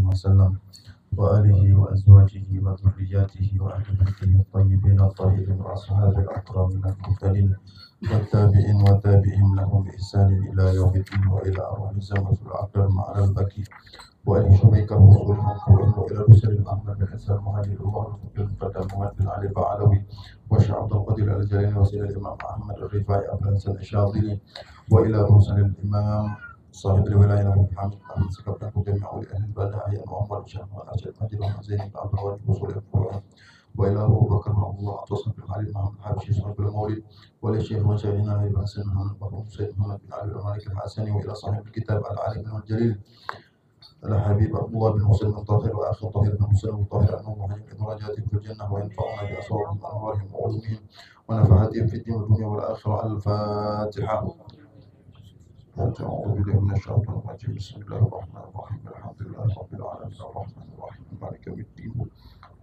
وسلم وآله وأزواجه وذرياته وأهل بيته الطيبين الطاهرين وأصحاب الأكرمين المرسلين والتابعين وتابعهم لهم بإحسان إلى يوم الدين وإلى أرواح الزمن الأكرم على البكي وأن شبيك الرسول المنصورين وإلى الرسل الأحمد بن عيسى المهاجر الله المقيم فتى محمد بن علي بعلوي وشعب القدير الجليل وسيد الإمام أحمد الرفاعي أبو الحسن الشاذلي وإلى رسل الإمام صاحب الولاية أبو محمد أحمد سكبنا جميع أولي أهل البلاد أيان وأمر الشام والأشد مجد ومزين أبو الوالد وصول القرآن وإلى أبو بكر بن عبد الله أتصل بالعلي محمد الحبشي صاحب المولد وللشيخ وشيخنا أبي حسن محمد بن سيد محمد بن علي المالك الحسني وإلى صاحب الكتاب العالم الجليل الحبيب عبد الله بن مسلم الطاهر وأخي الطاهر بن مسلم الطاهر أنه محيي درجاتهم في الجنة وينفعنا بأسرارهم وأنوارهم وعلومهم ونفحاتهم في الدين والدنيا والآخرة. الفاتحة. أعوذ بالله من الشيطان الرجيم. بسم الله الرحمن الرحيم. الحمد لله رب العالمين الرحمن الرحيم مالك يوم الدين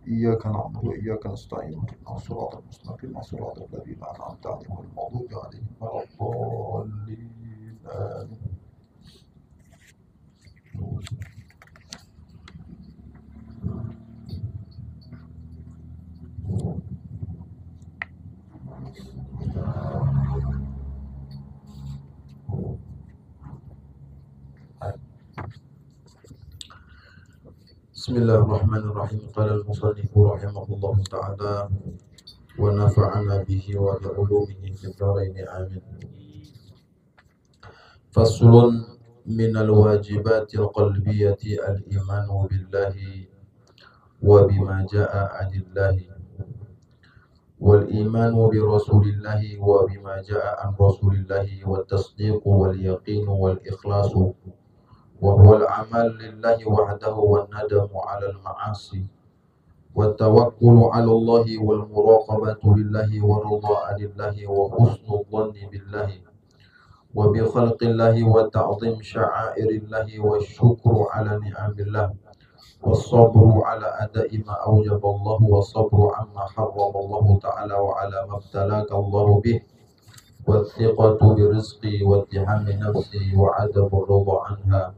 إياك نعبد وإياك نستعين اهدنا الصراط المستقيم صراط الذين أنعمت عليهم غير المغضوب عليهم ولا الضالين آمين. بسم الله الرحمن الرحيم. قال المصنف رحمه الله تعالى ونفعنا به وبعلومه في الدارين آمين. فصل من الواجبات القلبية الإيمان بالله وبما جاء عن الله والإيمان برسول الله وبما جاء عن رسول الله والتصديق واليقين والإخلاص وهو العمل لله وحده والندم على المعاصي والتوكل على الله والمراقبة لله والرضا عن الله وحسن الظن بالله وبخلق الله وتعظيم شعائر الله والشكر على نعم الله والصبر على أداء ما أوجب الله والصبر عما حرم الله تعالى وعلى ما ابتلاك الله به والثقة برزقي واتهام نفسي وعدم الرضا عنها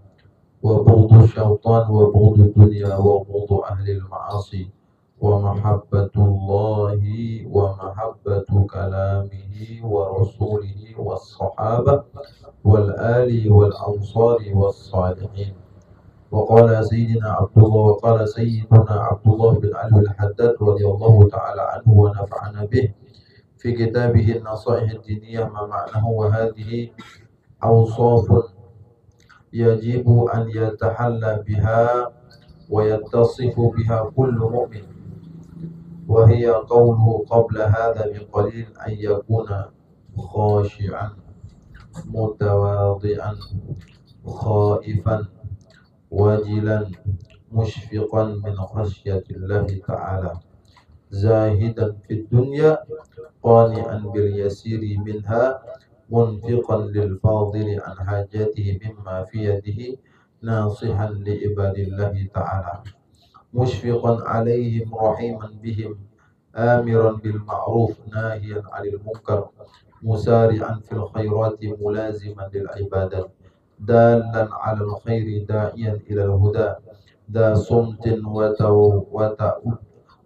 وبغض الشيطان وبغض الدنيا وبغض أهل المعاصي ومحبة الله ومحبة كلامه ورسوله والصحابة والآل والأنصار والصالحين. وقال سيدنا عبد الله بن علي الحداد رضي الله تعالى عنه ونفعنا به في كتابه النصائح الدينية ما معناه وهذه أوصاف يجب أن يتحلى بها ويتصف بها كل مؤمن وهي قوله قبل هذا بقليل أن يكون خاشعا متواضعا خائفا واجلا مشفقا من خشية الله تعالى زاهدا في الدنيا قانعا باليسير منها منفقا للفاضل عن حاجته مما في يده ناصحا لعباد الله تعالى مشفقا عليهم رحيما بهم آمرا بالمعروف ناهيا عن المنكر مسارعا في الخيرات ملازما للعبادات دالا على الخير داعيا إلى الهدى ذا صمت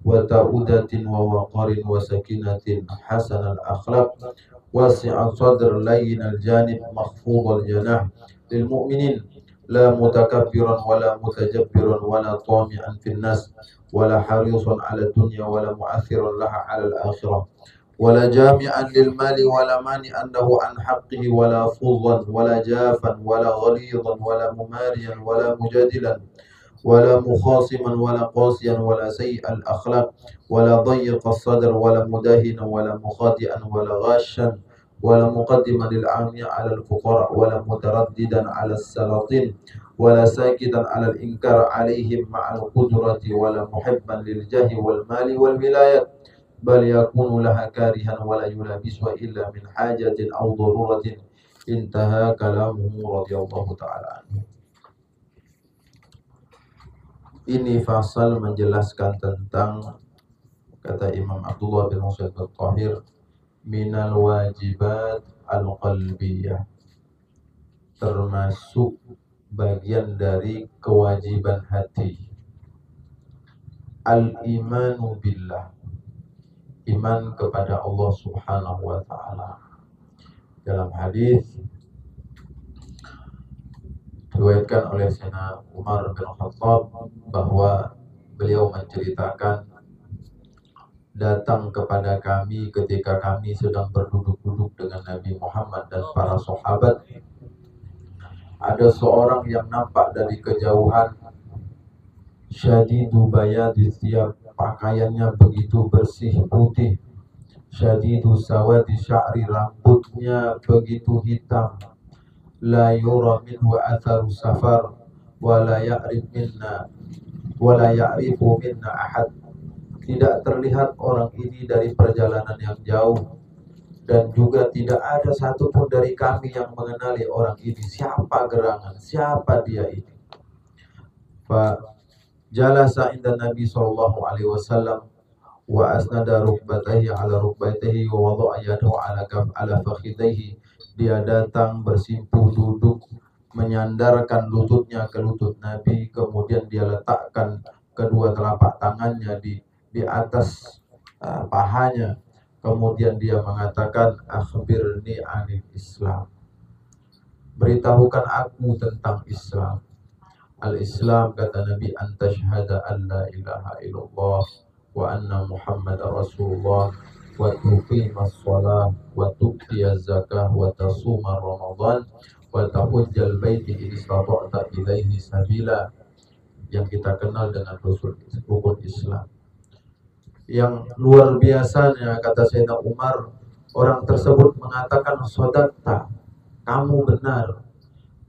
وتؤدة ووقار وسكينة حسن الأخلاق واسع الصدر لين الجانب مخفوض الجناح للمؤمنين لا متكبرا ولا متجبرا ولا طامعا في الناس ولا حريص على الدنيا ولا مؤثرا لها على الآخرة ولا جامعا للمال ولا مانعا له عن حقه ولا فظا ولا جافا ولا غليظا ولا مماريا ولا مجادلا ولا مخاصما ولا قاسيا ولا سيء الأخلاق ولا ضيق الصدر ولا مداهنا ولا مخادئا ولا غاشا ولا مقدما للعامية على الفقراء ولا مترددا على السلاطين ولا ساكتا على الإنكار عليهم مع القدرة ولا محبا للجاه والمال والولايات بل يكون لها كارها ولا يلابسها إلا من حاجة أو ضرورة. انتهى كلامه رضي الله تعالى عنه. Ini fasal menjelaskan tentang kata Imam Abdullah bin Musa al-Tahir minal wajibat al-qalbiyah, termasuk bagian dari kewajiban hati. Al-imanu billah, iman kepada Allah Subhanahu wa ta'ala. Dalam hadis diriwayatkan oleh Sayyidina Umar bin Khattab bahwa beliau menceritakan, datang kepada kami ketika kami sedang berduduk-duduk dengan Nabi Muhammad dan para sahabat, ada seorang yang nampak dari kejauhan, syadidu bayadi thiyab, pakaiannya begitu bersih putih, syadidu sawadi sya'ri, rambutnya begitu hitam, la yura minhu atharu safar wa la ya'rifu minna ahad, tidak terlihat orang ini dari perjalanan yang jauh, dan juga tidak ada satupun dari kami yang mengenali orang ini, siapa gerangan, siapa dia ini. Fa jalasa inda Nabi sallallahu alaihi wasallam wa asnada rukbatayhi ala rukbatayhi wa wada'a yadahu ala fakhidayhi. Dia datang bersimpuh duduk, menyandarkan lututnya ke lutut Nabi, kemudian dia letakkan kedua telapak tangannya di atas pahanya, kemudian dia mengatakan, akhbirni anil Islam, beritahukan aku tentang Islam. Al-Islam, kata Nabi, anta syahada an la ilaha illallah wa anna Muhammad Rasulullah wa tuqimas shalah wa tu'tiyaz zakah wa tasuma Ramadan wa tahujjal baiti in istata'ta ilaihi sabila, yang kita kenal dengan rukun Islam. Yang luar biasanya, kata Sayyidina Umar, orang tersebut mengatakan, shadaqta, kamu benar.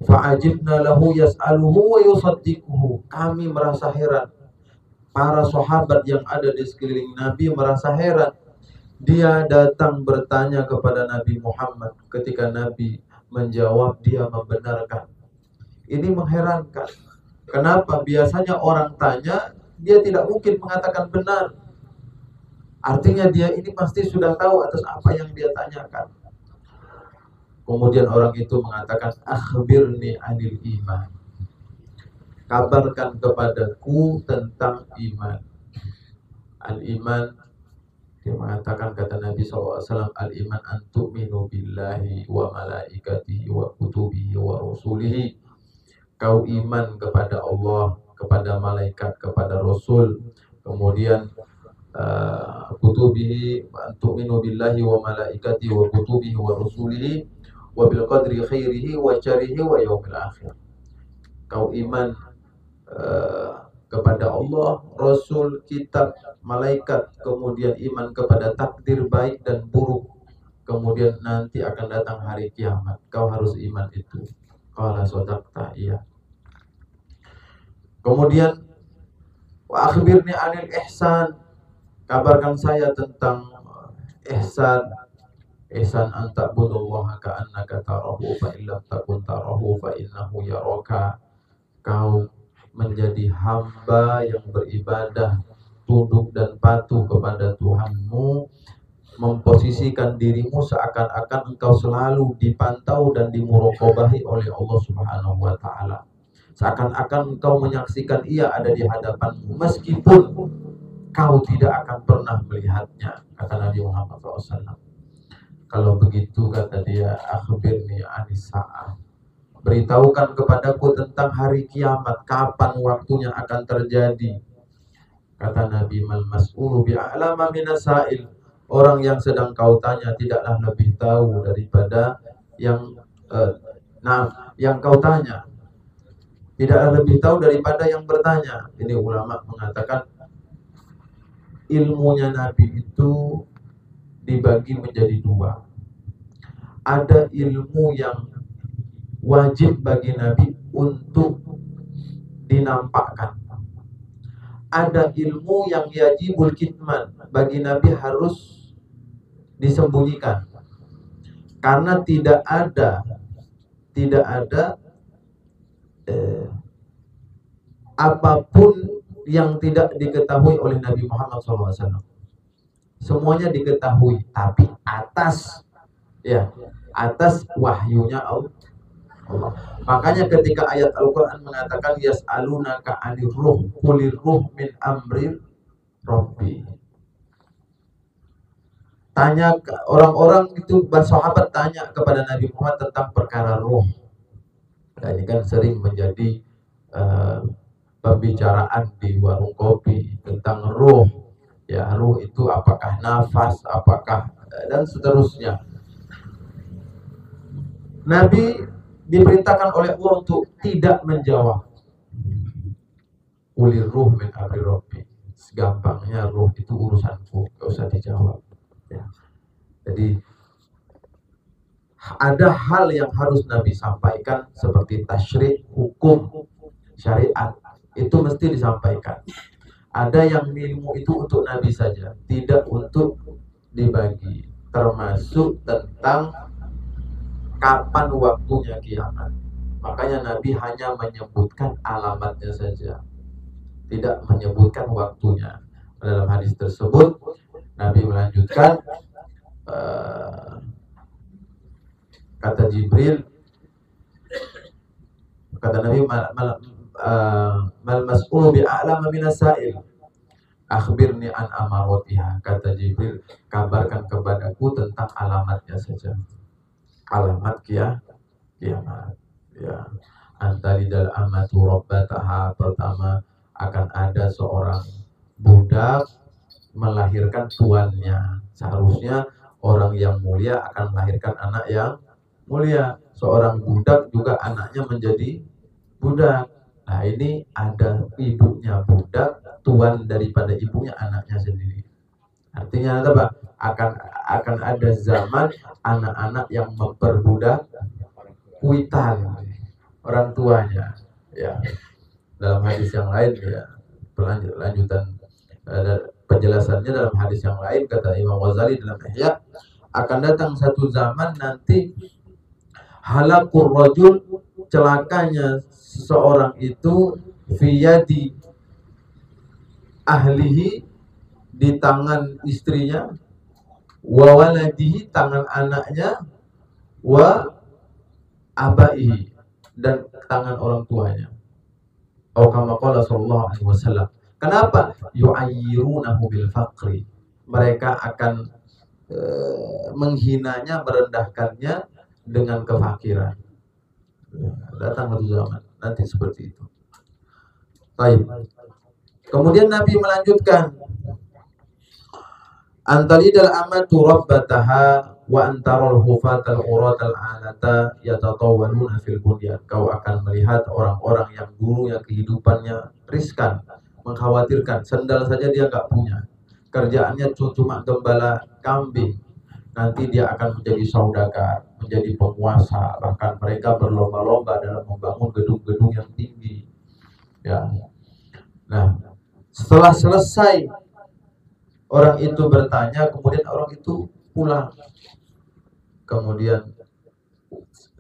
Fa'ajibna lahu yas'aluhu wa yusaddiquhu, kami merasa heran. Para sahabat yang ada di sekeliling Nabi merasa heran. Dia datang bertanya kepada Nabi Muhammad, ketika Nabi menjawab dia membenarkan. Ini mengherankan. Kenapa? Biasanya orang tanya, dia tidak mungkin mengatakan benar. Artinya dia ini pasti sudah tahu atas apa yang dia tanyakan. Kemudian orang itu mengatakan, akhbirni anil iman, kabarkan kepadaku tentang iman. Al-iman, dia mengatakan, kata Nabi SAW, al-iman an tu'minu billahi wa malaikatihi wa kutubihi wa rusulihi. Kau iman kepada Allah, kepada malaikat, kepada Rasul. Kemudian kutubihi, an tu'minu billahi wa malaikatihi wa kutubihi wa rusulihi wa bil qadri khairihi wa syarihi wa yaumil akhir. Kau iman kepada Allah, Rasul, kitab, malaikat, kemudian iman kepada takdir baik dan buruk, kemudian nanti akan datang hari kiamat. Kau harus iman itu. Qala shadaqta, iya. Kemudian wa akhbirni anil ihsan, kabarkan saya tentang ihsan. Ihsan an ta'budullaha ka'annaka tarahu fa illam takun tarahu fa innahu yaraka. Kau menjadi hamba yang beribadah, tunduk dan patuh kepada Tuhanmu, memposisikan dirimu seakan-akan engkau selalu dipantau dan dimuraqabahi oleh Allah Subhanahu wa ta'ala. Seakan-akan engkau menyaksikan ia ada di hadapanmu, meskipun kau tidak akan pernah melihatnya, kata Nabi Muhammad SAW. Kalau begitu, kata dia, akhbirni anis sa'ah, beritahukan kepadaku tentang hari kiamat, kapan waktunya akan terjadi. Kata Nabi, mal mas'ulu bi'a'lama minasail, orang yang sedang kau tanya tidaklah lebih tahu daripada yang kau tanya, tidaklah lebih tahu daripada yang bertanya. Ini ulama mengatakan ilmunya Nabi itu dibagi menjadi dua. Ada ilmu yang wajib bagi Nabi untuk dinampakkan. Ada ilmu yang yajibul kitman, bagi Nabi harus disembunyikan. Karena tidak ada apapun yang tidak diketahui oleh Nabi Muhammad SAW. Semuanya diketahui, tapi atas wahyunya Allah. Allah. Makanya ketika ayat Al-Quran mengatakan yas'alunaka 'anir ruh qulir ruh min amri rabbi. Tanya orang-orang itu, sahabat tanya kepada Nabi Muhammad tentang perkara ruh. Nah, ini kan sering menjadi pembicaraan di warung kopi tentang ruh. Ya, ruh itu apakah nafas, apakah dan seterusnya. Nabi diperintahkan oleh Allah untuk tidak menjawab. Ulir ruh min amri rabbi. Segampangnya ruh itu urusanku, gak usah dijawab. Ya. Jadi ada hal yang harus Nabi sampaikan seperti tasyri', hukum, syariat, itu mesti disampaikan. Ada yang ilmu itu untuk Nabi saja, tidak untuk dibagi, termasuk tentang kapan waktunya kiamat. Makanya Nabi hanya menyebutkan alamatnya saja, tidak menyebutkan waktunya. Dalam hadis tersebut Nabi melanjutkan, kata Jibril, kata Nabi, mal mas'ulu bi'a'lama minas sa'il, akhbirni an amaratiha. Kata Jibril, kabarkan kepadaku tentang alamatnya saja. Alamat kiamat. Ya. Antalidal amatu rabbataha. Pertama, akan ada seorang budak melahirkan tuannya. Seharusnya orang yang mulia akan melahirkan anak yang mulia. Seorang budak juga anaknya menjadi budak. Nah, ini ada ibunya budak, tuan daripada ibunya anaknya sendiri. Artinya apa? Akan ada zaman anak-anak yang memperbudak kuitan orang tuanya. Ya. Dalam hadis yang lain, ya, lanjutan penjelasannya dalam hadis yang lain, kata Imam Ghazali dalam Ihya, akan datang satu zaman nanti halakur rajul, celakanya seseorang itu fiyadi ahlihi, di tangan istrinya, wa waladihi, tangan anaknya, wa abaihi, dan tangan orang tuanya. Atau kama qala sallallahu alaihi wasallam. Kenapa? Yu'ayyirunahu bil faqri. Mereka akan menghinanya, merendahkannya dengan kefakiran. Datang satu zaman nanti seperti itu. Baik. Kemudian Nabi melanjutkan, antalidal amatu rabbataha wa antarul hufatal uratal alata yatatawaluna fil bunyan. Kau akan melihat orang-orang yang dulu yang kehidupannya riskan, mengkhawatirkan, sendal saja dia nggak punya, kerjaannya cuma gembala kambing. Nanti dia akan menjadi saudagar, menjadi penguasa, bahkan mereka berlomba-lomba dalam membangun gedung-gedung yang tinggi. Ya. Nah, setelah selesai orang itu bertanya, kemudian orang itu pulang. Kemudian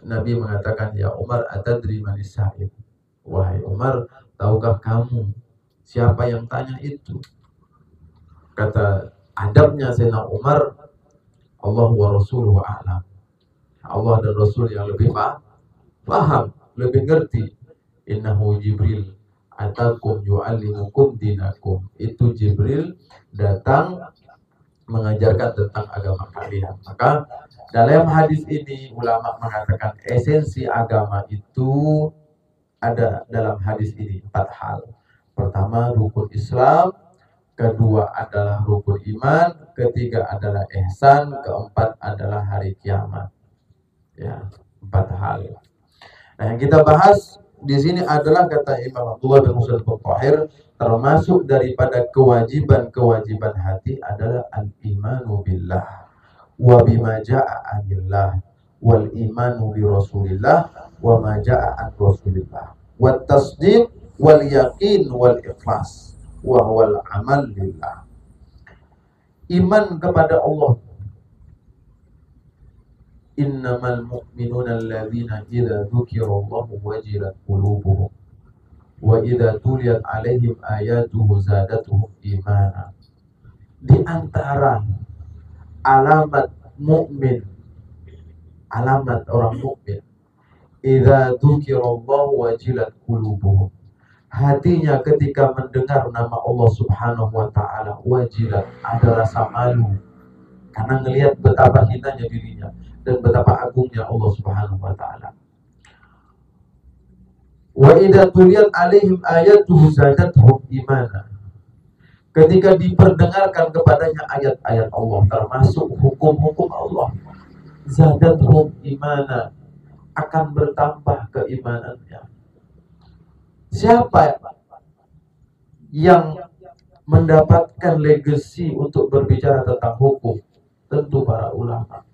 Nabi mengatakan, ya Umar, atadri manis sa'id. Wahai Umar, tahukah kamu siapa yang tanya itu? Kata adabnya Sayyidina Umar, Allah wa rasuluhu a'lam. Allah dan Rasul yang lebih paham, lebih ngerti. Innahu Jibril atakum yu'allimukum dinakum. Itu Jibril datang mengajarkan tentang agama kalian. Maka dalam hadis ini ulama mengatakan esensi agama itu ada dalam hadis ini 4 hal. Pertama, rukun Islam. Kedua adalah rukun iman. Ketiga adalah ihsan. Keempat adalah hari kiamat. Ya, 4 hal. Nah, yang kita bahas di sini adalah, kata Imam Abdullah bin Musa al-Tahir, termasuk daripada kewajiban-kewajiban hati adalah al-imanu billah wa bima ja'a anillah wal imanu bi rasulillah wa ma ja'a an rasulillah wat tasdiq wal yaqin wal ikhlas wa huwal amal lillah. Iman kepada Allah. Innamal mu'minuna alladzina idza dzukirallahu wajilat qulubuhum wa idza tuliyat alaihim ayatuhu zadatuhum imana. Di antara alamat mukmin, alamat orang mukmin idza dzukirallahu wajilat qulubuhum. Hatinya ketika mendengar nama Allah Subhanahu wa taala wajilat, ada rasa malu karena ngelihat betapa hinanya dirinya dan betapa agungnya Allah Subhanahu wa taala. Wa idza tuliyat alaihim ayatuhu zadatuhum imana. Ketika diperdengarkan kepadanya ayat-ayat Allah termasuk hukum-hukum Allah, zadatuhum imana, akan bertambah keimanannya. Siapa yang mendapatkan legacy untuk berbicara tentang hukum? Tentu para ulama.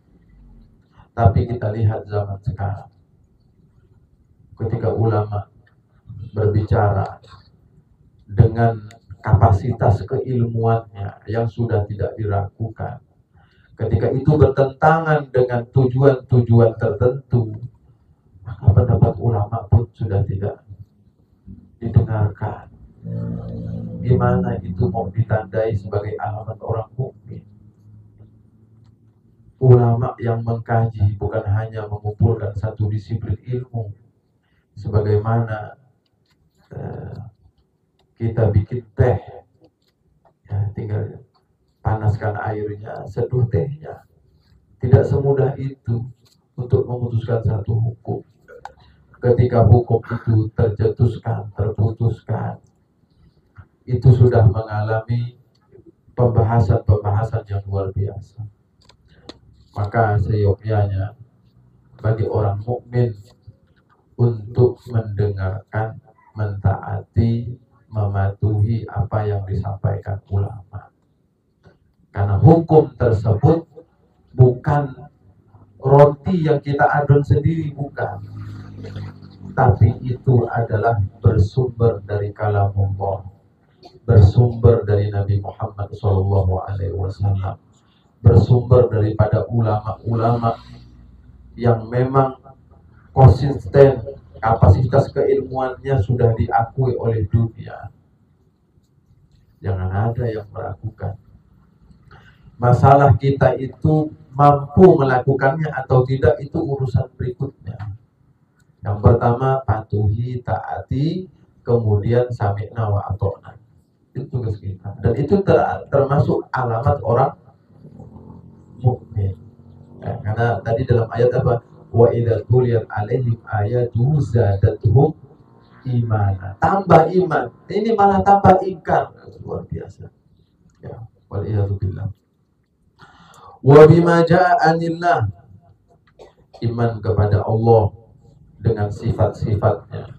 Tapi kita lihat zaman sekarang, ketika ulama berbicara dengan kapasitas keilmuannya yang sudah tidak diragukan, ketika itu bertentangan dengan tujuan-tujuan tertentu, maka pendapat ulama pun sudah tidak didengarkan. Gimana itu mau ditandai sebagai alamat orang mukmin? Ulama yang mengkaji bukan hanya mengumpulkan satu disiplin ilmu, sebagaimana kita bikin teh, ya, tinggal panaskan airnya, seduh tehnya. Tidak semudah itu untuk memutuskan satu hukum. Ketika hukum itu tercetuskan, terputuskan, itu sudah mengalami pembahasan-pembahasan yang luar biasa. Maka seyogyanya bagi orang mukmin untuk mendengarkan, mentaati, mematuhi apa yang disampaikan ulama. Karena hukum tersebut bukan roti yang kita adon sendiri, bukan. Tapi itu adalah bersumber dari kalamullah, bersumber dari Nabi Muhammad SAW, bersumber daripada ulama-ulama yang memang konsisten, kapasitas keilmuannya sudah diakui oleh dunia. Jangan ada yang meragukan. Masalah kita itu mampu melakukannya atau tidak, itu urusan berikutnya. Yang pertama, patuhi, taati, kemudian sami'na wa ata'na. Itu tugas kita. Dan itu termasuk alamat orang mukmin. Ya, karena tadi dalam ayat apa? Wa idza tuliyat alaihim ayatuhu zadatuhum imana. Tambah iman. Ini malah tambah ingkar. Luar biasa. Ya, wal iyadu billah. Wa bima jaa'a anillah. Iman kepada Allah dengan sifat-sifatnya.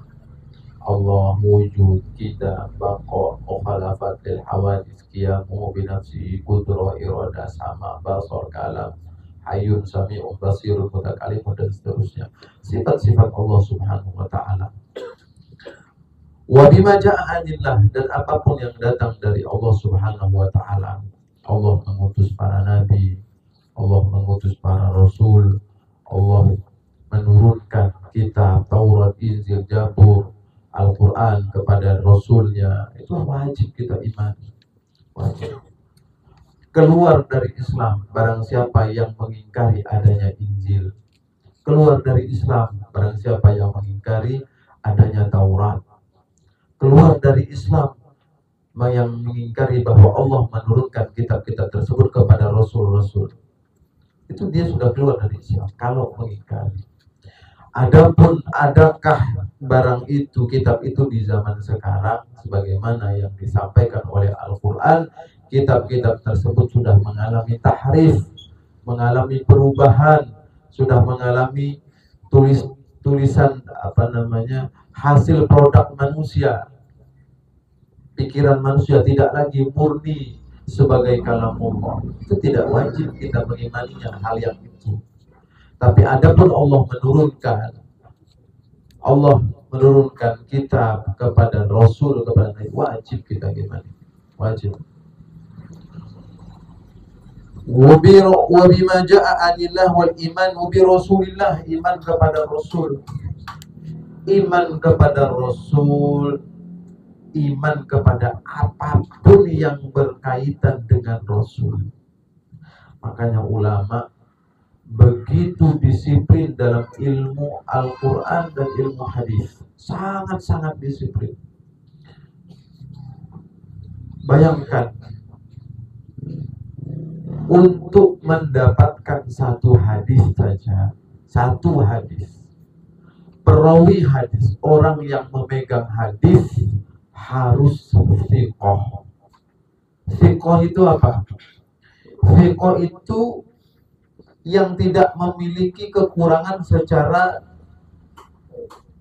Allah wujud, kita, baqa, mukhalafat lil hawadis, qiyamu binafsi, qudrah, iradah, sama, basar, kalam, hayyun, sami'un, basirun, mutakalimun, dan seterusnya. Sifat-sifat Allah Subhanahu wa ta'ala. Wa bima jaa'a anillah, dan apapun yang datang dari Allah Subhanahu wa ta'ala. Allah mengutus para nabi, Allah mengutus para rasul, Allah menurunkan kitab Taurat, Injil, Zabur, Al-Quran kepada Rasulnya. Itu wajib kita imani. Wajib. Keluar dari Islam barang siapa yang mengingkari adanya Injil. Keluar dari Islam barang siapa yang mengingkari adanya Taurat. Keluar dari Islam yang mengingkari bahwa Allah menurunkan kitab-kitab tersebut kepada Rasul-Rasul. Itu dia sudah keluar dari Islam kalau mengingkari. Adapun adakah barang itu, kitab itu di zaman sekarang sebagaimana yang disampaikan oleh Al-Quran, kitab-kitab tersebut sudah mengalami tahrif, mengalami perubahan, sudah mengalami tulisan hasil produk manusia. Pikiran manusia tidak lagi murni sebagai kalamullah. Itu tidak wajib kita mengimaninya hal yang itu. Tapi adapun Allah menurunkan kitab kepada Rasul, kepada Nabi, wajib kita imani. Wajib. Wa bima jaa'a anillah wal iman bi Rasulillah, iman kepada Rasul. Iman kepada Rasul, iman kepada apapun yang berkaitan dengan Rasul. Makanya ulama begitu disiplin dalam ilmu Al-Quran dan ilmu hadis, sangat-sangat disiplin. Bayangkan, untuk mendapatkan satu hadis saja, satu hadis, perawi hadis, orang yang memegang hadis harus thiqah. Thiqah itu apa? Thiqah itu yang tidak memiliki kekurangan secara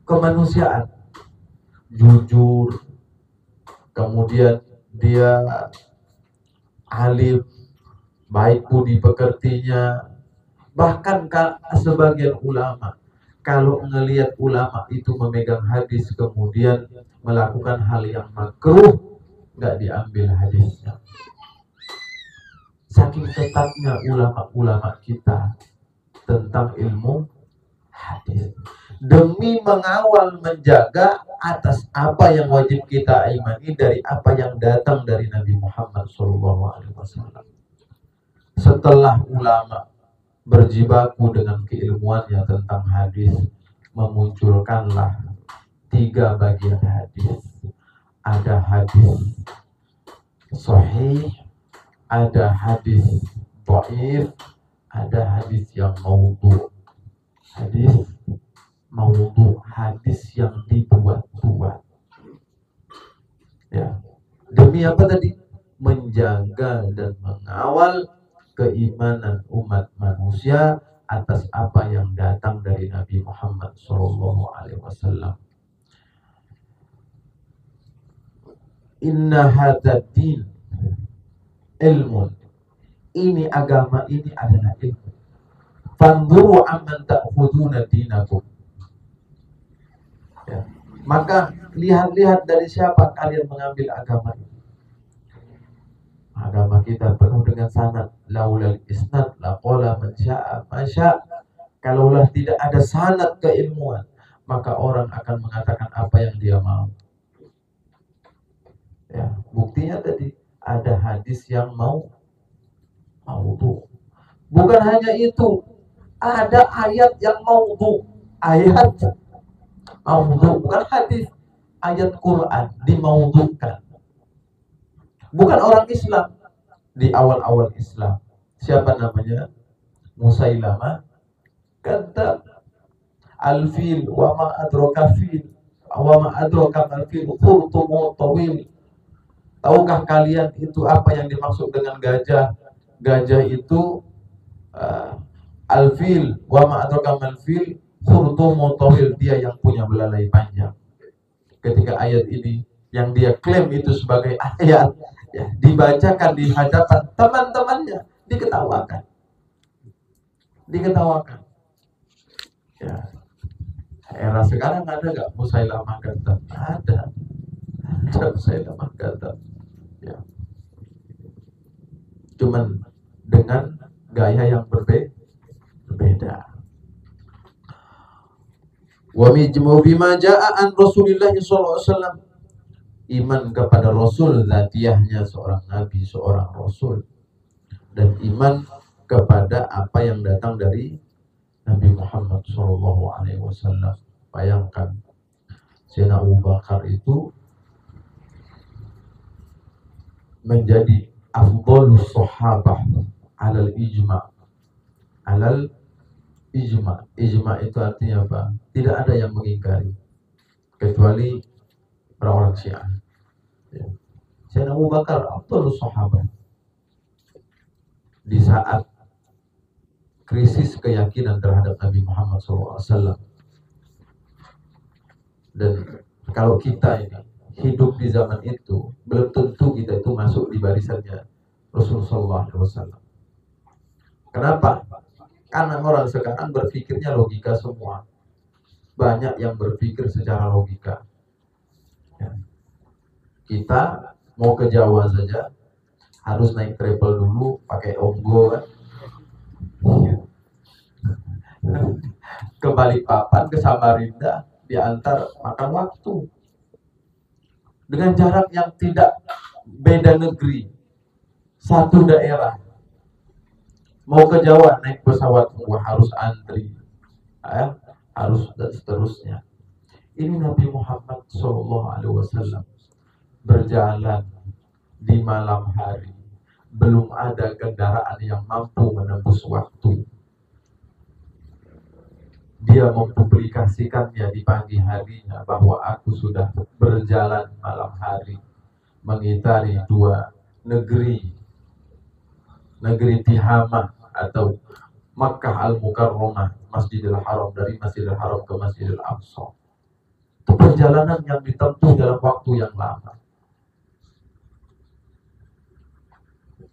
kemanusiaan, jujur, kemudian dia alim, baik budi pekertinya. Bahkan sebagian ulama, kalau ngelihat ulama itu memegang hadis kemudian melakukan hal yang makruh, nggak diambil hadisnya. Saking ketatnya ulama-ulama kita tentang ilmu hadis, demi mengawal, menjaga atas apa yang wajib kita imani dari apa yang datang dari Nabi Muhammad SAW. Setelah ulama berjibaku dengan keilmuannya tentang hadis, memunculkanlah 3 bagian hadis. Ada hadis sahih, ada hadis dhaif, ada hadis yang maudhu. Hadis maudhu, hadis yang dibuat-buat. Ya. Demi apa tadi? Menjaga dan mengawal keimanan umat manusia atas apa yang datang dari Nabi Muhammad SAW. Inna hadzal din ilmun. Ini agama ini adalah ilmu. Fanzuru amman ta'khuduna dinakum. Ya. Maka lihat-lihat dari siapa kalian mengambil agama ini. Agama kita penuh dengan sanad. Laulal isnad laqala man syaa ma syaa. Kalaulah tidak ada sanad keilmuan, maka orang akan mengatakan apa yang dia mau. Ya, buktinya tadi ada hadis yang maudhu. Bukan hanya itu, ada ayat yang maudhu. Ayat maudhu, bukan hadis, ayat Quran dimaudhukan. Bukan orang Islam. Di awal-awal Islam, siapa namanya? Musailamah kata al-fil wa ma adraka fil wa ma adraka al-fil khurtumu tawil. Tahukah kalian itu apa yang dimaksud dengan gajah? Gajah itu al-fil wa ma adraka al-fil khurtumu tawil, dia yang punya belalai panjang. Ketika ayat ini yang dia klaim itu sebagai ayat, ya, dibacakan di hadapan teman-temannya, diketawakan. Ya. Era sekarang ada nggak Musailamah kadzdzab? Ada Musailamah kadzdzab. Ya. Cuman dengan gaya yang berbeda. Wa mijmu bima jaa an Rasulillah sallallahu alaihi wasallam. Iman kepada Rasul, zatiahnya seorang nabi, seorang rasul, dan iman kepada apa yang datang dari Nabi Muhammad SAW. Bayangkan, Sayyidina Abu Bakar itu menjadi afdhalus sahabah alal ijma. Ijma itu artinya apa? Tidak ada yang mengingkari kecuali orang-orang Syiah. Ya. Sayyidina Abu Bakar afdhalus sahabah. Di saat krisis keyakinan terhadap Nabi Muhammad SAW. Dan kalau kita ini hidup di zaman itu, belum tentu kita itu masuk di barisannya Rasulullah SAW. Kenapa? Karena orang sekarang berpikirnya logika semua. Banyak yang berpikir secara logika. Ya. Kita mau ke Jawa saja, harus naik travel dulu, pakai onggo kan. Ke Balikpapan, ke Samarinda, diantar makan waktu dengan jarak yang tidak beda negeri, satu daerah. Mau ke Jawa naik pesawat harus antri, harus dan seterusnya. Ini Nabi Muhammad SAW berjalan di malam hari, belum ada kendaraan yang mampu menembus waktu. Dia mempublikasikannya di pagi harinya bahwa aku sudah berjalan malam hari mengitari dua negeri Tihamah atau Makkah Al-Mukarramah, Masjidil Haram, dari Masjidil Haram ke Masjidil Aqsa. Itu perjalanan yang ditempuh dalam waktu yang lama.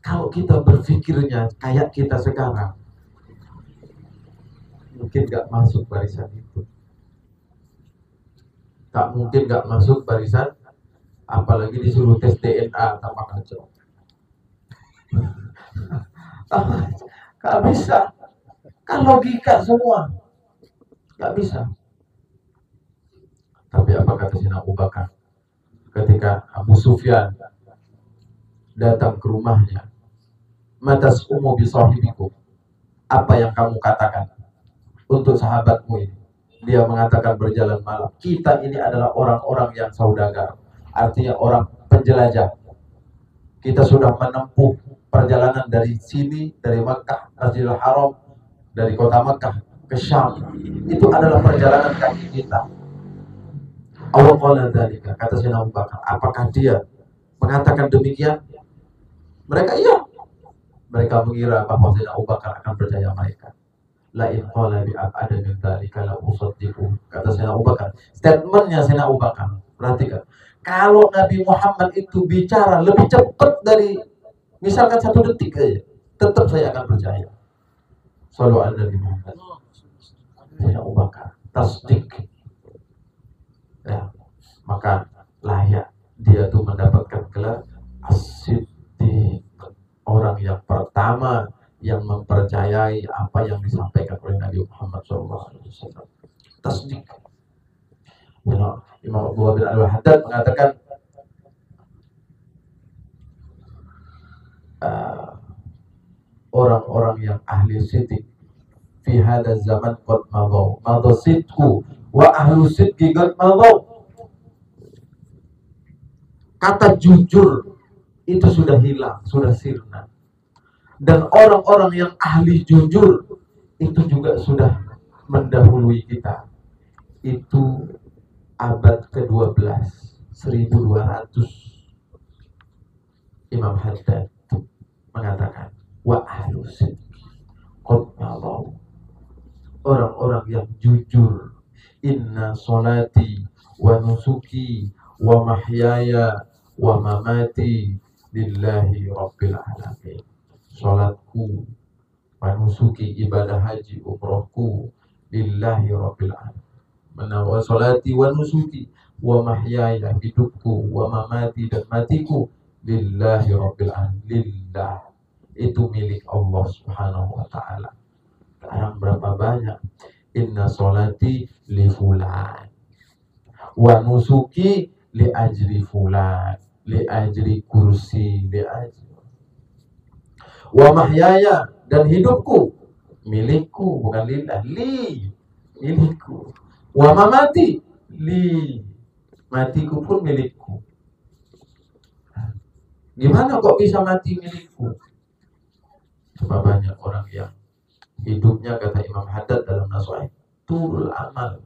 Kalau kita berpikirnya kayak kita sekarang, mungkin gak masuk barisan itu. Tak mungkin gak masuk barisan, apalagi disuruh tes DNA tambah kacau. Gak bisa. Kan logika semua. Gak bisa. Tapi apa kata Sayyidina Abu Bakar ketika Abu Sufyan datang ke rumahnya? Matas umu bisahibikum. Apa yang kamu katakan untuk sahabatmu ini? Dia mengatakan berjalan malam. Kita ini adalah orang-orang yang saudagar, artinya orang penjelajah. Kita sudah menempuh perjalanan dari sini, dari Makkah, Masjidil Haram, dari kota Makkah ke Syam. Itu adalah perjalanan kaki kita. Allah qala dzalika, kata Sayyidina Abu Bakar, apakah dia mengatakan demikian? Mereka iya. Mereka mengira bahwa Sayyidina Abu Bakar akan percaya mereka. La in qala bi ab'ada min dzalika la usaddiqu, kata Sayyidina Abu Bakar. Statementnya Sayyidina Abu Bakar, perhatikan. Kalau Nabi Muhammad itu bicara lebih cepat dari misalkan 1 detik aja, tetap saya akan percaya. Sallu ala Nabi Muhammad. Sayyidina Abu Bakar tasdik. Ya, maka layak dia tuh mendapatkan gelar as-siddiq, orang yang pertama yang mempercayai apa yang disampaikan oleh Nabi Muhammad SAW. Tasdik. Imam Abu bin Al-Haddad mengatakan orang-orang yang ahli siddiq fi hada zaman qad madaw sidqu wa ahlu sidqi qad madaw. Kata jujur itu sudah hilang, sudah sirna. Dan orang-orang yang ahli jujur itu juga sudah mendahului kita. Itu abad ke-12, 1200. Imam Haddad mengatakan wa ahlu sidqi qad madaw. Orang-orang yang jujur. Inna solati wa nusuki wa mahyaya wa mamati lillahi rabbil alamin. Salatku wa nusuki, ibadah haji umrohku, lillahi rabbil alamin. Wa salati wa nusuki wa mahyaya, hidupku, wa mamati, dan matiku, lillahi rabbil alamin. Lillah, itu milik Allah subhanahu wa ta'ala. Sekarang berapa banyak? Inna solati li fulan wa nusuki li ajri fulan, li ajri kursi, li ajri wa mahyaya, dan hidupku milikku, bukan lillah, li, milikku, wa mamati, li, matiku pun milikku. Gimana kok bisa mati milikku? Coba banyak orang yang hidupnya, kata Imam Haddad dalam Nasu'ah, tulul amal.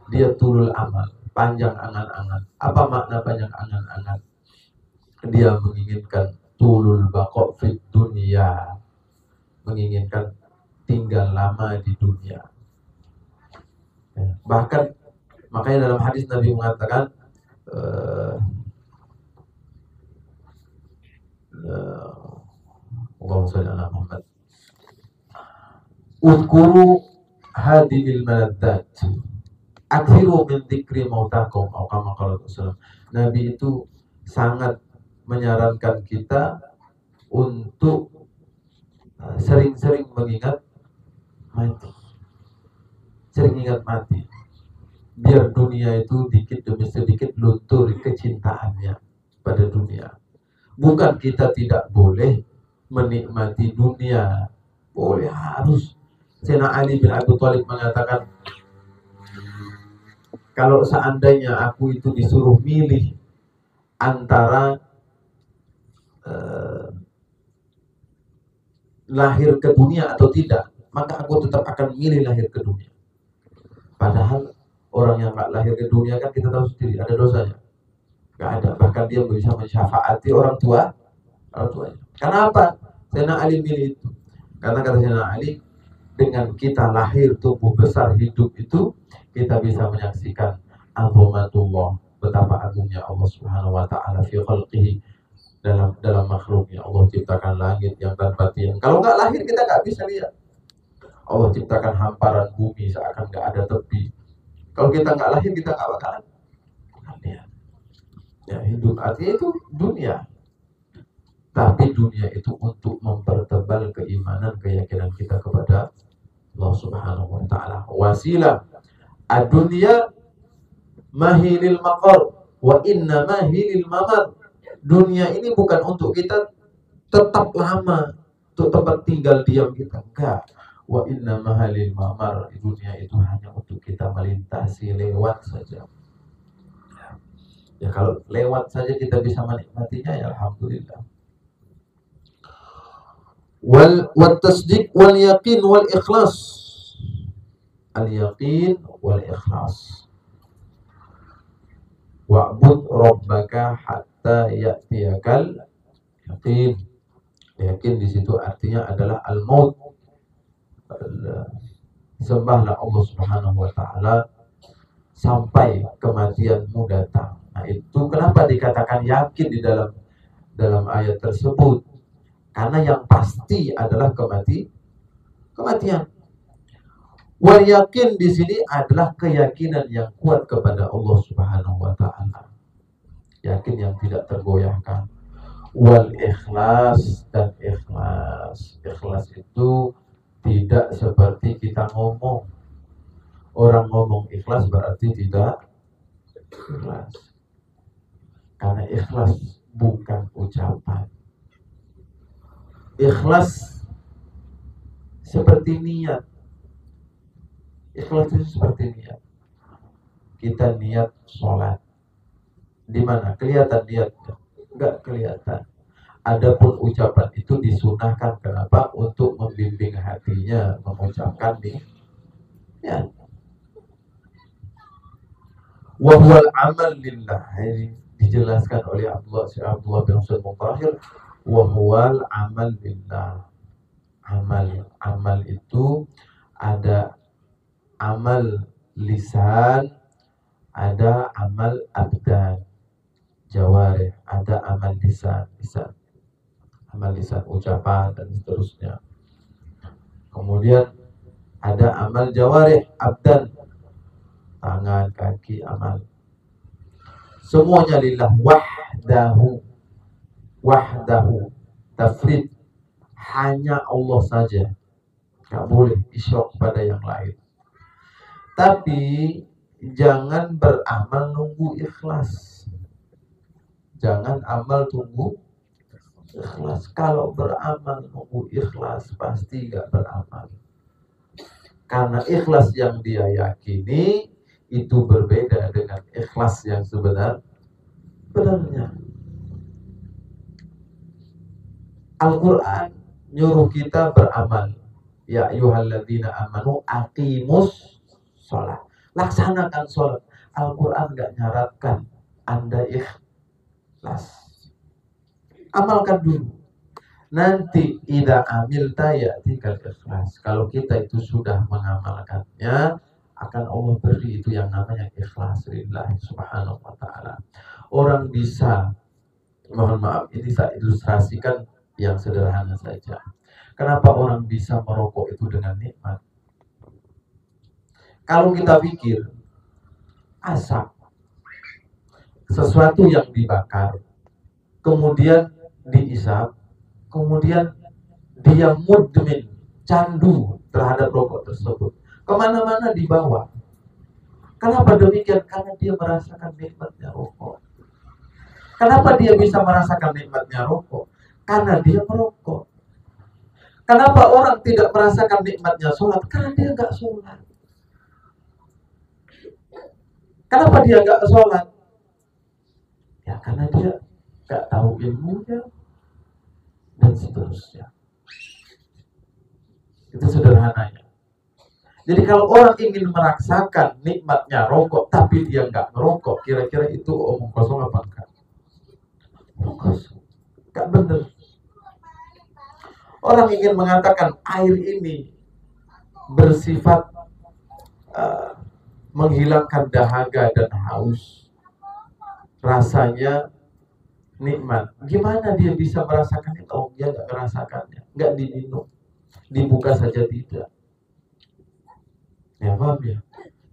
Dia tulul amal, panjang angan-angan. Apa makna panjang angan-angan? Dia menginginkan tulul baqa fid dunia, menginginkan tinggal lama di dunia. Bahkan makanya dalam hadis Nabi mengatakan Allahumma shalli ala Muhammad, udkuru hadimil maladat, akhiru min dzikri mautakum, atau kama qala Rasulullah. Nabi itu sangat menyarankan kita untuk sering-sering mengingat mati. Sering ingat mati. Biar dunia itu dikit demi sedikit luntur kecintaannya pada dunia. Bukan kita tidak boleh menikmati dunia. Boleh, harus. Sayyidina Ali bin Abi Thalib mengatakan, kalau seandainya aku itu disuruh milih antara lahir ke dunia atau tidak, maka aku tetap akan milih lahir ke dunia. Padahal orang yang nggak lahir ke dunia kan kita tahu sendiri ada dosanya, nggak ada. Bahkan dia bisa mensyafaati orang tuanya. Kenapa Sayyidina Ali milih itu? Karena kata Sayyidina Ali, dengan kita lahir, tumbuh besar, hidup itu, kita bisa menyaksikan azamatullah, betapa agungnya Allah Subhanahu wa taala fi khalqihi, dalam makhluknya. Allah ciptakan langit yang tanpa tiang. Kalau nggak lahir kita nggak bisa lihat. Allah ciptakan hamparan bumi seakan nggak ada tepi. Kalau kita nggak lahir kita nggak bakalan lihat. Ya, hidup artinya itu dunia. Tapi dunia itu untuk mempertebal keimanan, keyakinan kita kepada Allah Subhanahu wa taala. Wasilah ad-dunya mahilil maqar wa inna mahilil mamar. Dunia ini bukan untuk kita tetap lama, untuk tempat tinggal diam kita, enggak. Wa inna mahalil mamar, dunia itu hanya untuk kita melintasi, lewat saja. Ya kalau lewat saja kita bisa menikmatinya, ya alhamdulillah. Wal tasdiq wal yaqin wal ikhlas. Al yaqin wal ikhlas. Wa'bud rabbaka hatta ya'tiyakal yaqin. Yakin di situ artinya adalah al-maut. Sembahlah Allah Subhanahu wa taala sampai kematianmu datang. Nah, itu kenapa dikatakan yakin di dalam ayat tersebut? Karena yang pasti adalah kematian. Wal yakin di sini adalah keyakinan yang kuat kepada Allah Subhanahu wa taala. Yakin yang tidak tergoyahkan. Wal ikhlas, dan ikhlas. Ikhlas itu tidak seperti kita ngomong. Orang ngomong ikhlas berarti tidak ikhlas. Karena ikhlas bukan ucapan. Ikhlas seperti niat. Ikhlas itu seperti niat. Kita niat sholat. Di mana? Kelihatan niatnya? Enggak kelihatan. Adapun ucapan itu disunahkan. Kenapa? Untuk membimbing hatinya mengucapkan niat. Wa huwal amal lillah. Ini dijelaskan oleh Abdullah bin Husain Muqahir. Wa huwal amal lillah. Amal itu ada amal lisan, ada amal abdan, jawarih, ada amal lisan, amal lisan ucapan dan seterusnya. Kemudian ada amal jawarih, abdan, tangan, kaki, amal. Semuanya lillah, wahdahu, tafrid, hanya Allah saja. Gak boleh isyrak pada yang lain. Tapi jangan beramal nunggu ikhlas. Jangan amal tunggu ikhlas. Kalau beramal nunggu ikhlas pasti gak beramal. Karena ikhlas yang dia yakini itu berbeda dengan ikhlas yang sebenarnya. Al-Quran nyuruh kita beramal. Ya ayyuhalladzina amanu aqimus sholat. Laksanakan sholat. Al-Quran gak nyaratkan Anda ikhlas. Amalkan dulu. Nanti idza amilta ya'tikal ikhlas. Kalau kita itu sudah mengamalkannya, akan Allah beri itu yang namanya ikhlas lillahi subhanahu wa ta'ala. Orang bisa, mohon maaf, ini saya ilustrasikan yang sederhana saja. Kenapa orang bisa merokok itu dengan nikmat? Kalau kita pikir asap, sesuatu yang dibakar, kemudian diisap, kemudian dia mudmin, candu terhadap rokok tersebut, kemana-mana dibawa. Kenapa demikian? Karena dia merasakan nikmatnya rokok. Kenapa dia bisa merasakan nikmatnya rokok? Karena dia merokok. Kenapa orang tidak merasakan nikmatnya sholat? Karena dia nggak sholat. Kenapa dia nggak sholat? Ya karena dia nggak tahu ilmunya dan seterusnya. Itu sederhananya. Jadi kalau orang ingin merasakan nikmatnya rokok tapi dia nggak merokok, kira-kira itu omong kosong apa enggak? Omong kosong, nggak benar. Orang ingin mengatakan air ini bersifat menghilangkan dahaga dan haus, rasanya nikmat. Gimana dia bisa merasakannya? Oh, dia nggak merasakannya, nggak diminum, dibuka saja tidak. Ya paham ya?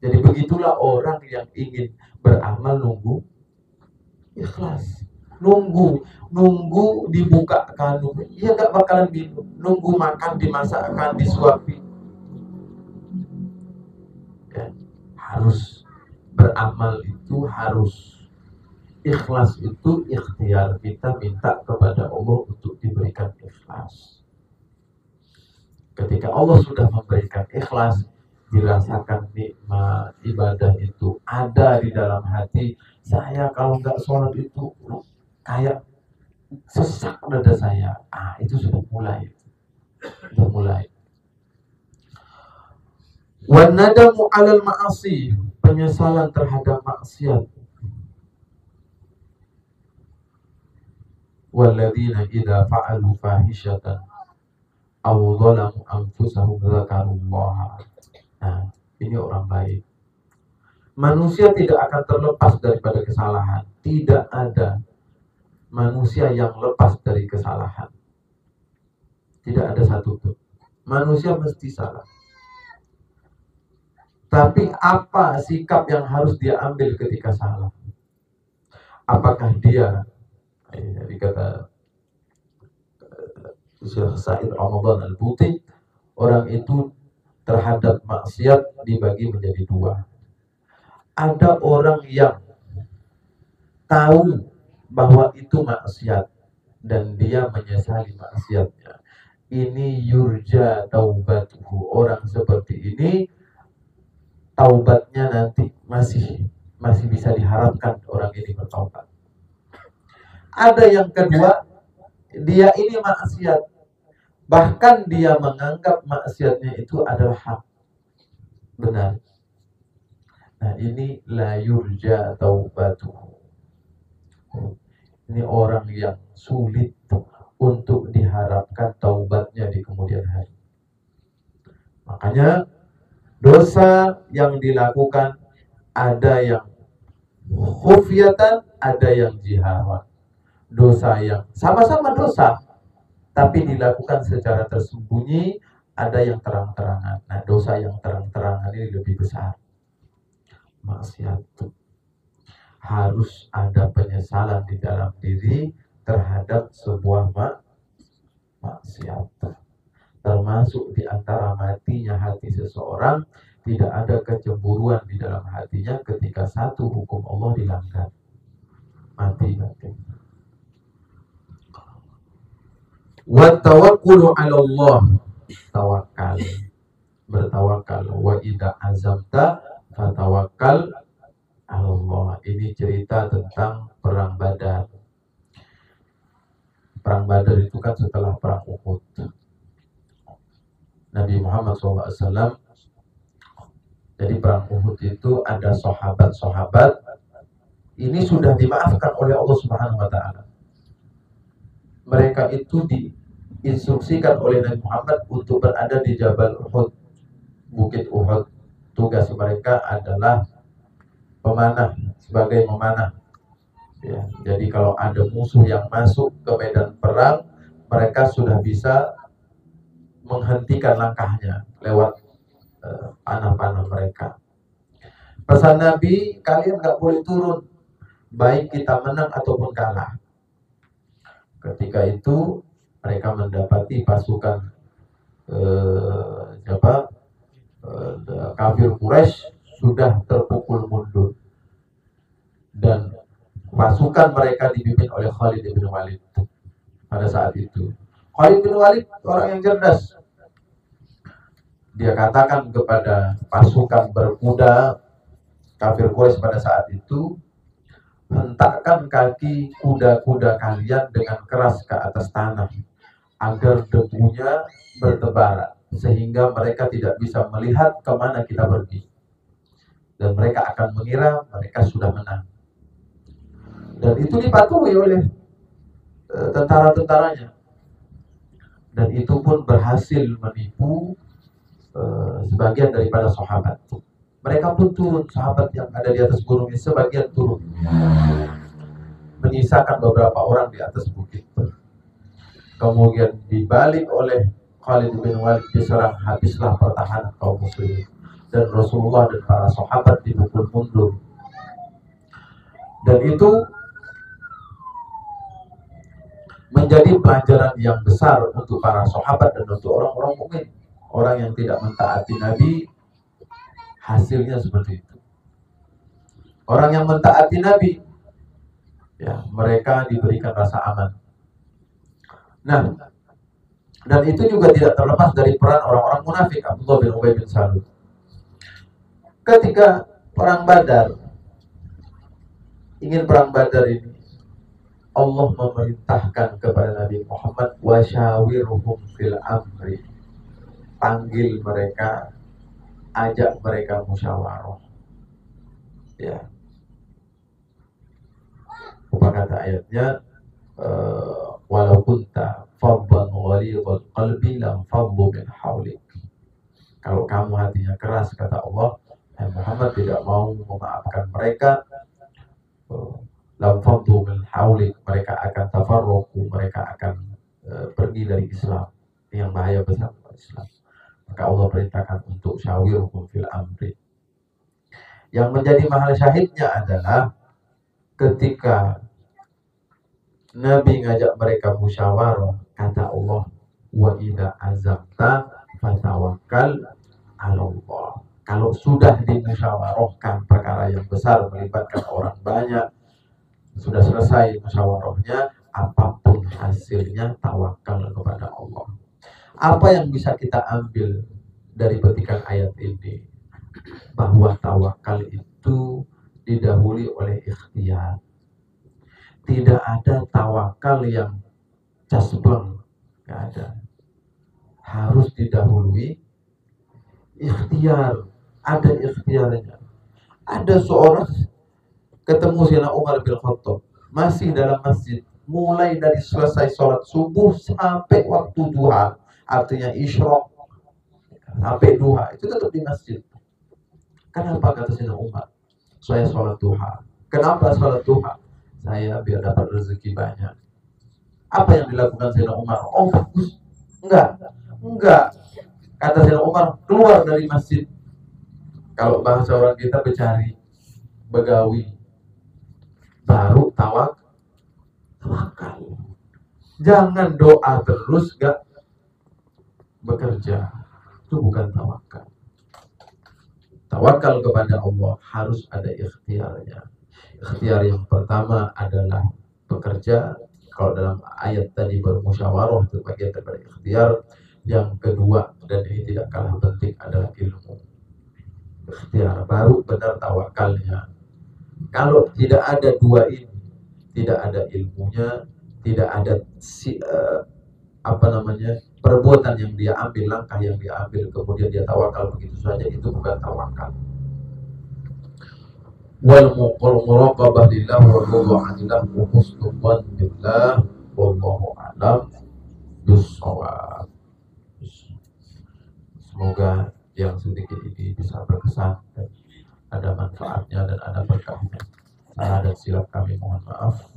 Jadi begitulah orang yang ingin beramal nunggu ikhlas. Nunggu dibukakan, ya gak bakalan minum. Nunggu makan dimasakkan, disuapi. Ya, harus beramal itu harus ikhlas, itu ikhtiar kita minta kepada Allah untuk diberikan ikhlas. Ketika Allah sudah memberikan ikhlas, dirasakan nikmat ibadah itu ada di dalam hati. Saya kalau nggak sholat itu kayak sesak dada saya. Itu sudah mulai. Wan nadamu 'alal ma'asi, penyesalan terhadap maksiat. Walladzina idza fa'alu fahishatan aw dhalamu anfusahum dzakarullaha. Nah, ini orang baik. Manusia tidak akan terlepas daripada kesalahan. Tidak ada manusia yang lepas dari kesalahan. Tidak ada satupun. Manusia mesti salah. Tapi apa sikap yang harus dia ambil ketika salah? Apakah dia, jadi kata Syekh Said Ramadan Al-Buti, orang itu terhadap maksiat dibagi menjadi dua. Ada orang yang tahu bahwa itu maksiat dan dia menyesali maksiatnya. Ini yurja taubatuhu. Orang seperti ini taubatnya nanti masih bisa diharapkan orang ini bertaubat. Ada yang kedua, dia ini maksiat, bahkan dia menganggap maksiatnya itu adalah hak, benar. Nah, ini la yurja taubatuhu. Ini orang yang sulit untuk diharapkan taubatnya di kemudian hari. Makanya dosa yang dilakukan ada yang khufyatan, ada yang jiharan. Dosa yang sama-sama dosa, tapi dilakukan secara tersembunyi, ada yang terang-terangan. Nah, dosa yang terang-terangan ini lebih besar. Maksiat. Harus ada penyesalan di dalam diri terhadap sebuah maksiat. Termasuk di antara matinya hati seseorang, tidak ada kecemburuan di dalam hatinya ketika satu hukum Allah dilanggar. Mati. Wa tawakkulu 'ala Allah, tawakal, bertawakal. Wa idza azamta fatawakkal 'ala Allah. Ini cerita tentang perang Badar. Perang Badar itu kan setelah perang Uhud. Nabi Muhammad SAW, jadi perang Uhud itu ada sahabat-sahabat ini sudah dimaafkan oleh Allah Subhanahu wa Ta'ala. Mereka itu diinstruksikan oleh Nabi Muhammad untuk berada di Jabal Uhud, Bukit Uhud. Tugas mereka adalah pemanah, sebagai memanah. Ya, jadi kalau ada musuh yang masuk ke medan perang, mereka sudah bisa menghentikan langkahnya lewat panah-panah mereka. Pesan Nabi, kalian nggak boleh turun, baik kita menang ataupun kalah. Ketika itu mereka mendapati pasukan kafir Quraisy sudah terpukul mundur, dan pasukan mereka dipimpin oleh Khalid bin Walid pada saat itu. Khalid bin Walid orang yang cerdas. Dia katakan kepada pasukan berkuda kafir Quraisy pada saat itu, hentakkan kaki kuda-kuda kalian dengan keras ke atas tanah agar debunya bertebaran sehingga mereka tidak bisa melihat kemana kita pergi dan mereka akan mengira mereka sudah menang. Dan itu dipatuhi oleh tentara-tentaranya, dan itu pun berhasil menipu sebagian daripada sahabat. Mereka pun turun, sahabat yang ada di atas gunung ini sebagian turun, menyisakan beberapa orang di atas bukit. Kemudian dibalik oleh Khalid bin Walid, diserang habislah pertahanan kaum muslimin, dan Rasulullah dan para sahabat dipukul mundur. Dan itu menjadi pelajaran yang besar untuk para sahabat dan untuk orang-orang mukmin. Orang yang tidak mentaati Nabi, hasilnya seperti itu. Orang yang mentaati Nabi, ya, mereka diberikan rasa aman. Nah, dan itu juga tidak terlepas dari peran orang-orang munafik. Abdullah bin Ubay bin Salul, ketika perang Badar, ingin perang Badar ini, Allah memerintahkan kepada Nabi Muhammad, wasyawirhum fil amri, panggil mereka, ajak mereka musyawarah. Ya, apa kata ayatnya, walau kunta faddan ghalidhal qalbi lam faddu min hawlik. Kalau kamu hatinya keras, kata Allah, Muhammad tidak mau memaafkan mereka, lam faddu min hawlik, mereka akan tafarruqu, mereka akan pergi dari Islam. Ini yang bahaya besar untuk Islam. Maka Allah perintahkan untuk syawirhum fil amri. Yang menjadi mahal syahidnya adalah ketika Nabi ngajak mereka musyawarah, kata Allah, wa idza azamta fatawakkal 'ala Allah. Kalau sudah dimusyawarahkan perkara yang besar melibatkan orang banyak, sudah selesai musyawarahnya, apapun hasilnya tawakal kepada Allah. Apa yang bisa kita ambil dari petikan ayat ini? Bahwa tawakal itu didahului oleh ikhtiar. Tidak ada tawakal yang casbleng, nggak ada. Harus didahului ikhtiar. Ada ikhtiarnya. Ada seorang ketemu Sayyidina Umar bin Khattab masih dalam masjid, mulai dari selesai sholat subuh sampai waktu duha, artinya isyraq sampai duha, itu tetap di masjid. Kenapa, kata Sayyidina Umar? Saya sholat duha. Kenapa sholat duha? Saya biar dapat rezeki banyak. Apa yang dilakukan Sayyidina Umar? Oh, bagus. Enggak. Kata Sayyidina Umar, keluar dari masjid. Kalau bahasa orang kita becari, begawi, baru tawakal. Jangan doa terus gak bekerja, itu bukan tawakal. Tawakal kepada Allah harus ada ikhtiarnya. Ikhtiar yang pertama adalah bekerja. Kalau dalam ayat tadi bermusyawarah, itu bagian daripada ikhtiar. Yang kedua, dan ini tidak kalah penting, adalah ilmu. Ikhtiar, baru benar tawakalnya. Kalau tidak ada dua ini, tidak ada ilmunya, tidak ada perbuatan yang dia ambil, langkah yang dia ambil, kemudian dia tawakal begitu saja, itu bukan tawakal. Wal muraqabah lillah wa ridha 'anillah wa husnul dhann billah wallahu a'lam bis-shawab. Semoga yang sedikit ini bisa berkesan dan ada manfaatnya dan ada berkahnya. Salah dan silap kami mohon maaf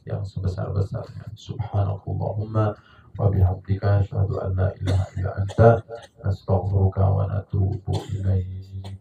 yang sebesar-besarnya. Subhanallahumma wa bihamdika asyhadu an la ilaha illa anta astaghfiruka wa atubu ilaik.